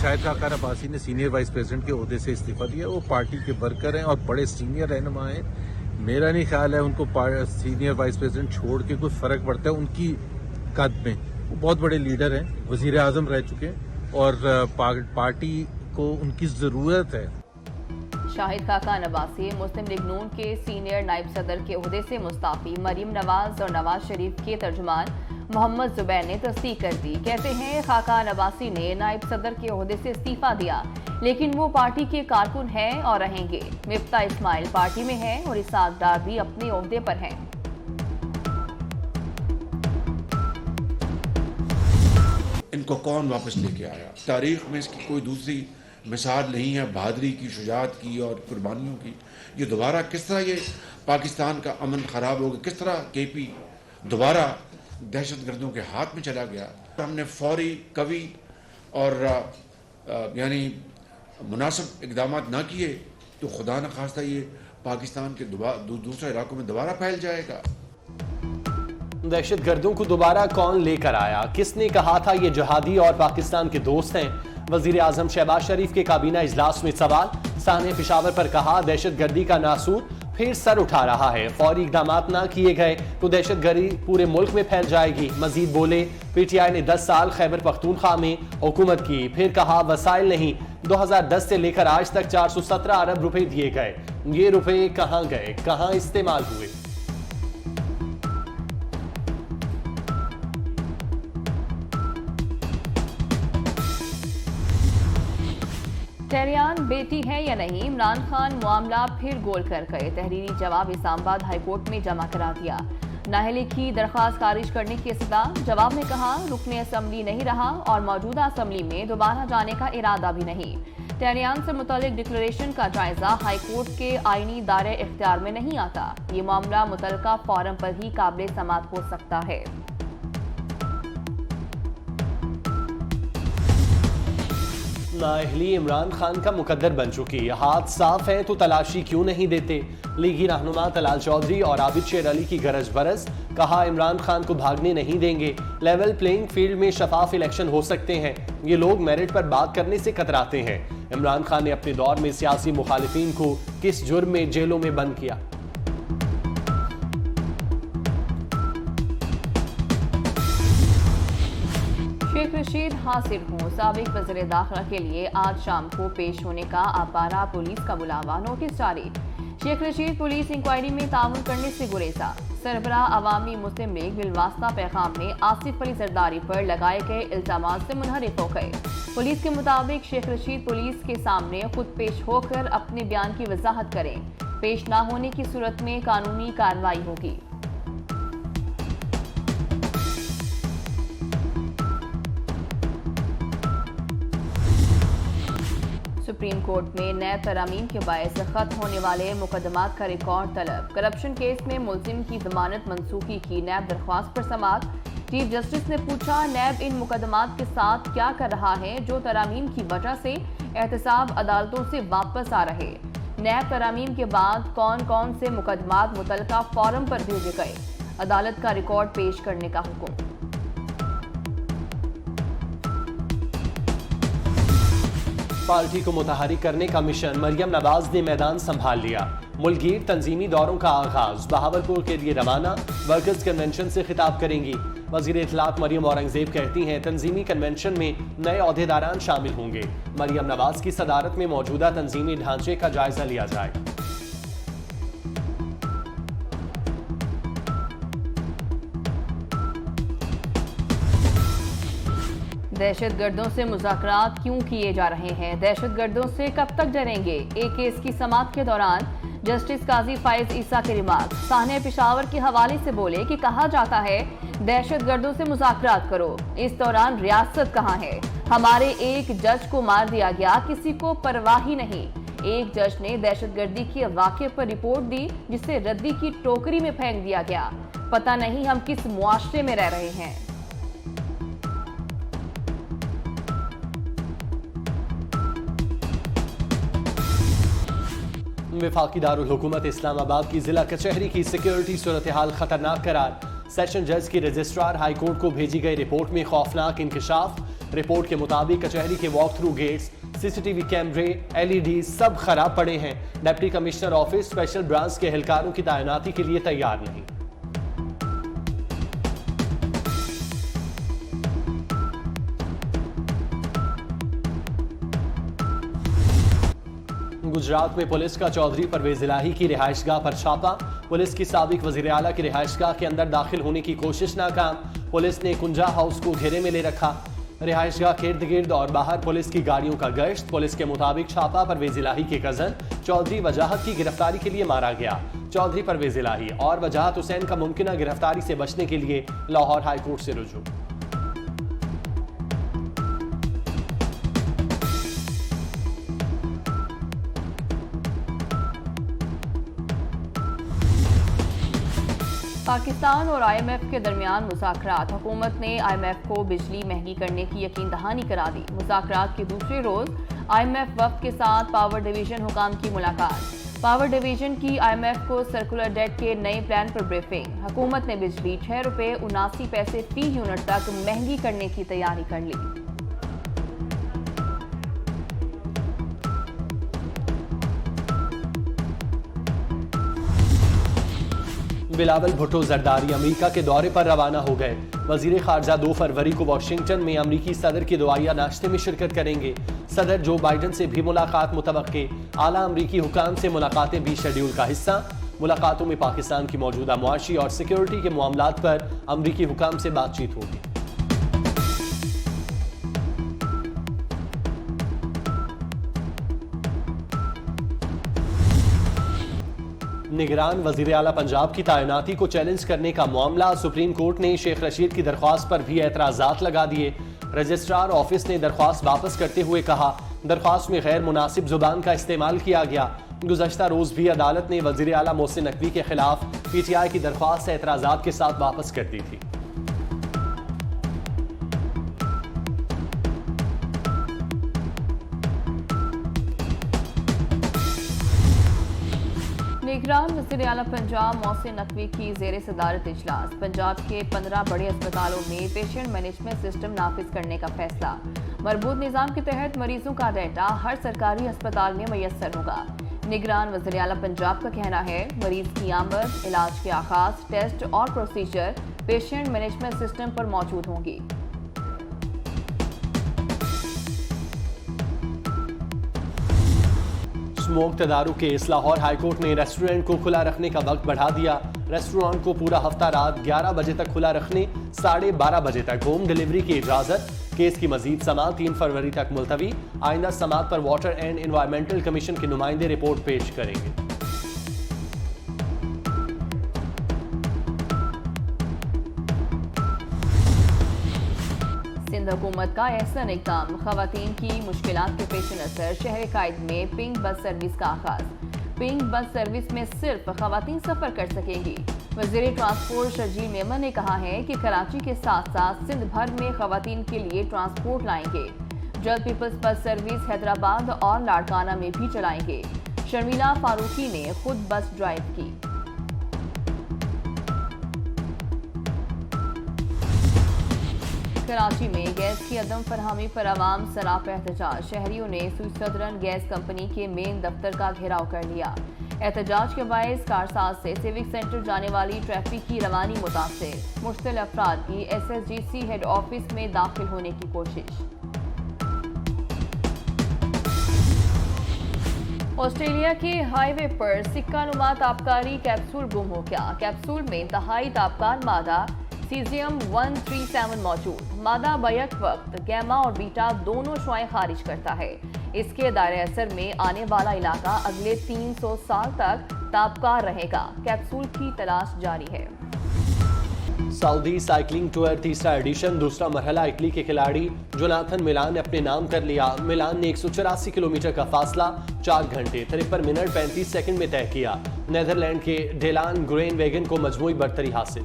शाहिद खाका अब्बासी ने senior vice president के ओहदे से इस्तीफा दिया। वो पार्टी के वर्कर हैं और बड़े सीनियर रहनुमा हैं। मेरा नहीं ख्याल है उनको सीनियर वाइस प्रेसिडेंट छोड़ के कोई फर्क पड़ता है उनकी कद में। वो बहुत बड़े लीडर हैं, वजीर आजम रह चुके हैं और पार्टी को उनकी ज़रूरत है। शाहिद खाका नवासी मुस्लिम लीग नून के सीनियर नायब सदर के ओहदे से मुस्ताफी। मरीम नवाज और नवाज शरीफ के तर्जुमान मोहम्मद जुबैर ने तस्दीक कर दी। कहते हैं खाका नवासी ने नायब सदर के ओहदे से इस्तीफा दिया, लेकिन वो पार्टी के कारकुन हैं और रहेंगे। मिफ्ता इस्माइल पार्टी में हैं और इसाक डार भी अपने ओहदे पर हैं। इनको कौन वापस लेके आया? तारीख में इसकी कोई दूसरी मिसाल नहीं है बहादुरी की, शुजाअत की और कुर्बानियों की। ये दोबारा किस तरह ये पाकिस्तान का अमन खराब हो गया, किस तरह केपी दोबारा दहशतगर्दों के हाथ में चला गया। हमने फौरी कवि और यानी मुनासिब इकदाम ना किए तो खुदा न खास्ता ये पाकिस्तान के दूसरे इलाकों में दोबारा फैल जाएगा। दहशतगर्दों को दोबारा कौन लेकर आया? किसने कहा था ये जिहादी और पाकिस्तान के दोस्त हैं? वजीर आजम शहबाज शरीफ के काबीना इजलास में सवाल। साहने पेशावर पर कहा दहशतगर्दी का नासूर फिर सर उठा रहा है। फौरी इकदाम ना किए गए तो दहशतगर्दी पूरे मुल्क में फैल जाएगी। मजीद बोले पीटीआई ने 10 साल खैबर पख्तूनख्वा में हुकूमत की, फिर कहा वसाइल नहीं। 2010 से लेकर आज तक 417 अरब रुपए दिए गए। ये रुपए कहां गए, कहां इस्तेमाल हुए? टेहरियान बेटी है या नहीं, इमरान खान मामला फिर गोल कर गए। तहरीरी जवाब इस्लामाबाद हाईकोर्ट में जमा करा दिया। नाअहली की दरख्वास्त खारिज करने की इस्तदा। जवाब में कहा रुकने असम्बली नहीं रहा और मौजूदा असम्बली में दोबारा जाने का इरादा भी नहीं। टेहरियान से मुतालिक डिक्लेरेशन का जायजा हाईकोर्ट के आईनी दायरे इख्तियार में नहीं आता। ये मामला मुतलका फोरम पर ही काबिल समाअत हो सकता है। नाअहली इमरान खान का मुकद्दर बन चुकी। हाथ साफ है तो तलाशी क्यों नहीं देते? लीगी रहनुमा तलाल चौधरी और आबिद शेर अली की गरज बरस। कहा इमरान खान को भागने नहीं देंगे। लेवल प्लेइंग फील्ड में शफाफ इलेक्शन हो सकते हैं। ये लोग मेरिट पर बात करने से कतराते हैं। इमरान खान ने अपने दौर में सियासी मुखालिफिन को किस जुर्म में जेलों में बंद किया? शेख रशीद हासिल हूँ साबिक वज़ीर दाखिला के लिए आज शाम को पेश होने का अपारा पुलिस का बुलावा। नोटिस जारी। शेख रशीद पुलिस इंक्वायरी में ताउन करने से गुरेजा। सरबराह अवामी मुस्लिम लीग बिलवास्ता पैगाम में आसिफ अली जरदारी पर लगाए गए इल्जामात से मुनहरिफ हो गए। पुलिस के मुताबिक शेख रशीद पुलिस के सामने खुद पेश होकर अपने बयान की वजाहत करें। पेश न होने की सूरत में कानूनी कार्रवाई होगी। सुप्रीम कोर्ट में नए तरामीम के बायस खत्म होने वाले मुकदमात का रिकॉर्ड तलब। करप्शन केस में मुलजिम की जमानत मंसूखी की नैब दरख्वास्त पर समाअत। चीफ जस्टिस ने पूछा नैब इन मुकदमात के साथ क्या कर रहा है जो तरामीम की वजह से एहतसाब अदालतों से वापस आ रहे। नैब तरामीम के बाद कौन कौन से मुकदमात मुतलका फोरम पर भेजे गए। अदालत का रिकॉर्ड पेश करने का हुक्म। पार्टी को मुतहरिक करने का मिशन। मरियम नवाज ने मैदान संभाल लिया। मुल्कगीर तंजीमी दौरों का आगाज। बहावलपुर के लिए रवाना। वर्कर्स कन्वेंशन से खिताब करेंगी। वजीर इत्तलात मरियम औरंगजेब कहती हैं तंजीमी कन्वेंशन में नए ओहदेदारान शामिल होंगे। मरियम नवाज की सदारत में मौजूदा तंजीमी ढांचे का जायजा लिया जाए। दहशतगर्दों से मुज़ाकरात क्यों किए जा रहे हैं? दहशतगर्दों से कब तक डरेंगे? एक केस की समाअत के दौरान जस्टिस काजी फाइज ईसा के रिमार्क। साहने पेशावर के हवाले से बोले कि कहा जाता है दहशतगर्दों से मुज़ाकरात करो, इस दौरान रियासत कहाँ है? हमारे एक जज को मार दिया गया, किसी को परवाह ही नहीं। एक जज ने दहशतगर्दी के वाक़े पर रिपोर्ट दी जिसे रद्दी की टोकरी में फेंक दिया गया। पता नहीं हम किस मुआशरे में रह रहे हैं। वफाकी दारुल हुकूमत इस्लामाबाद की जिला कचहरी की सिक्योरिटी सूरत हाल खतरनाक करार। सेशन जज की रजिस्ट्रार हाईकोर्ट को भेजी गई रिपोर्ट में खौफनाक इंकशाफ। रिपोर्ट के मुताबिक कचहरी के वॉक थ्रू गेट्स, सीसीटीवी कैमरे, एलईडी सब खराब पड़े हैं। Deputy commissioner office special branch के एहलकारों की तैनाती के लिए तैयार नहीं। गुजरात में पुलिस का चौधरी परवेज इलाही की रिहायशगाह पर छापा। पुलिस की साबिक वजीर आला की रिहायशगाह के अंदर दाखिल होने की कोशिश नाकाम। पुलिस ने कुंजा हाउस को घेरे में ले रखा। रिहायशगाह के इर्द गिर्द और बाहर पुलिस की गाड़ियों का गश्त। पुलिस के मुताबिक छापा परवेज इलाही के कजन चौधरी वजाहत की गिरफ्तारी के लिए मारा गया। चौधरी परवेज इलाही और वजाहत हुसैन का मुमकिन गिरफ्तारी से बचने के लिए लाहौर हाईकोर्ट से रुजू। पाकिस्तान और IMF के दरमियान मुज़ाकरात। हुकूमत ने IMF को बिजली महंगी करने की यकीन दहानी करा दी। मुज़ाकरात के दूसरे रोज IMF वफ्द के साथ पावर डिवीजन हुकाम की मुलाकात। पावर डिवीजन की IMF को सर्कुलर डेट के नए प्लान पर ब्रीफिंग। हुकूमत ने बिजली ₹6.79 फी यूनिट तक महंगी करने की तैयारी कर ली। बिलावल भुट्टो जरदारी अमेरिका के दौरे पर रवाना हो गए। वजीर खारजा 2 फरवरी को वाशिंगटन में अमेरिकी सदर के दुआया नाश्ते में शिरकत करेंगे। सदर जो बाइडन से भी मुलाकात मुतवक्के। आला अमेरिकी हुकाम से मुलाकातें भी शेड्यूल का हिस्सा। मुलाकातों में पाकिस्तान की मौजूदा मुआशी और सिक्योरिटी के मामलात पर अमेरिकी हुकाम से बातचीत होगी। निगरान वजीर आला पंजाब की तैनाती को चैलेंज करने का मामला। सुप्रीम कोर्ट ने शेख रशीद की दरख्वास्त पर भी एतराजात लगा दिए। रजिस्ट्रार ऑफिस ने दरख्वास्त वापस करते हुए कहा, दरख्वास्त में गैर मुनासिब जुबान का इस्तेमाल किया गया। गुज़श्ता रोज भी अदालत ने वजीर आला मोहसिन नकवी के खिलाफ PTI की दरख्वास्त एतराजात के साथ वापस कर दी थी। निगरान वज़ीर आला पंजाब मोहसिन नकवी की ज़ेर सदारत इजलास। पंजाब के 15 बड़े अस्पतालों में पेशेंट मैनेजमेंट सिस्टम नाफिज करने का फैसला। मरबूत निज़ाम के तहत मरीजों का डाटा हर सरकारी अस्पताल में मैसर होगा। निगरान वज़ीर आला पंजाब का कहना है, मरीज की आमद, इलाज के आगाज, टेस्ट और प्रोसीजर पेशेंट मैनेजमेंट सिस्टम पर मौजूद होंगी। स्मोक तदारुक केस। लाहौर हाईकोर्ट ने रेस्टोरेंट को खुला रखने का वक्त बढ़ा दिया। रेस्टोरेंट को पूरा हफ्ता रात 11 बजे तक खुला रखने, 12:30 बजे तक होम डिलीवरी की इजाजत। केस की मजीद समाअत 3 फरवरी तक मुलतवी। आइंदा समाअत पर वाटर एंड एनवायरमेंटल कमीशन के नुमाइंदे रिपोर्ट पेश करेंगे। सिंध हुकूमत का एहसन इक़दाम। खवातीन की मुश्किलात के पेश नज़र शहर कायद में पिंक बस सर्विस का आगाज। पिंक बस सर्विस में सिर्फ खवातीन सफर कर सकेंगी। वज़ीर ट्रांसपोर्ट शर्जील मेमन ने कहा है कि कराची के साथ साथ सिंध भर में खवातीन के लिए ट्रांसपोर्ट लाएंगे। जल्द पीपल्स बस सर्विस हैदराबाद और लाड़काना में भी चलाएंगे। शर्मिला फारूकी ने खुद बस ड्राइव की। कराची में गैस की अदम फरहमी पर आवाम सराप एहतजाज। शहरियों ने सदरन गैस कंपनी के मेन दफ्तर का घेराव कर लिया। एहतजाज के बायस कारसाज से सिविक सेंटर जाने वाली ट्रैफिक की रवानी मुतासिर। मुश्तिल अफराद की SSGC हेड ऑफिस में दाखिल होने की कोशिश। ऑस्ट्रेलिया के हाईवे पर सिक्का नुमा ताबकारी कैप्सूल गुम हो गया। कैप्सूल में इंतहाई ताबकार मादा सीजियम 137 मौजूद। मादा बैक वक्त गैमा और बीटा दोनों शुआएं खारिज करता है। इसके दायरे असर में आने वाला इलाका अगले 300 साल तक ताबकार रहेगा। कैप्सूल की तलाश जारी है। सऊदी साइकिलिंग टूर तीसरा एडिशन दूसरा मरहला इटली के खिलाड़ी जोनाथन मिलान ने अपने नाम कर लिया। मिलान ने 184 किलोमीटर का फासला 4 घंटे 53 मिनट 35 सेकंड में तय किया। नेदरलैंड के डेलान ग्रेनवेगन को मजमूई बरतरी हासिल।